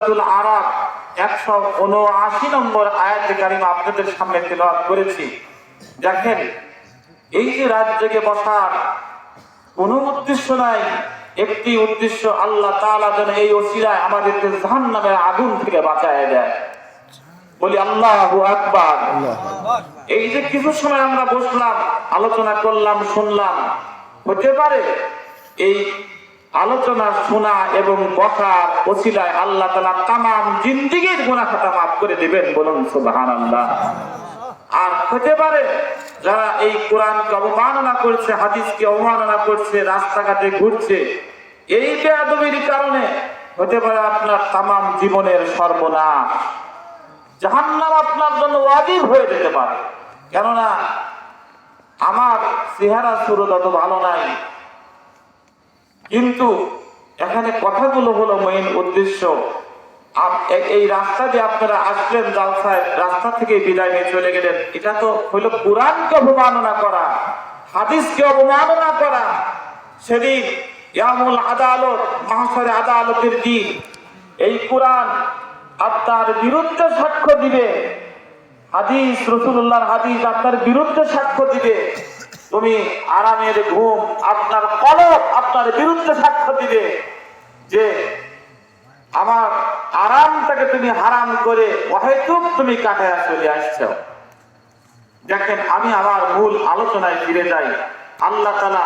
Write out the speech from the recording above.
আরাফ 179 নম্বর আয়াতে কারিমা আপনাদের সামনে তেলাওয়াত করেছি। দেখেন, এই যে রাত জেগে বসার কোনো উদ্দেশ্য নাই, একটি উদ্দেশ্য, আল্লাহ তাআলা যেন এই ওসিলায় আমাদেরকে জাহান্নামের আগুন থেকে বাঁচায় দেয়। বলি আল্লাহু আকবার। এই যে কিছু সময় আমরা বসলাম, আলোচনা করলাম, শুনলাম, হতে পারে এই আলোচনা শোনা এবং বসার ওসিলায় আল্লাহ তাআলা তামাম জিন্দেগীর গুনাহ খাতা মাফ করে দিবেন, বলুন সুবহানাল্লাহ। আর হতে পারে যারা এই কোরআনকে অবমাননা করছে, হাদিসকে অবমাননা করছে, রাস্তাঘাটে ঘুরছে, এই বেয়াদবির কারণে হতে পারে আপনার তামাম জীবনের সর্বনাশ, জাহান্নাম আপনার জন্য ওয়াজিব হয়ে যেতে পারে। কেননা আমার চেহারা সুরত অত ভালো নাই, কিন্তু এখানে কথাগুলো হলো মেইন উদ্দেশ্য। এই রাস্তা যে আপনারা আসলেন জালসায়, রাস্তা থেকে বিদায় নিয়ে চলে গেলেন, এটা তো হইল কোরআনকে অবমাননা করা, হাদিসকে অবমাননা করা। সেদিন ইয়ামুল আদালত, মাহশরে আদালতের দিন, এই কোরআন আপনার বিরুদ্ধে সাক্ষ্য দিবে, হাদিস, রাসূলুল্লাহর হাদিস আপনার বিরুদ্ধে সাক্ষ্য দিবে। তুমি আরামের ঘুম, আপনার কলব আপনার বিরুদ্ধে সাক্ষ্য দিবে যে আমার আরামটাকে তুমি হারাম করে অহেতুক তুমি কাটায়া চলে আসছো। দেখেন, আমি আমার মূল আলোচনায় ফিরে যাই। আল্লাহ তাআলা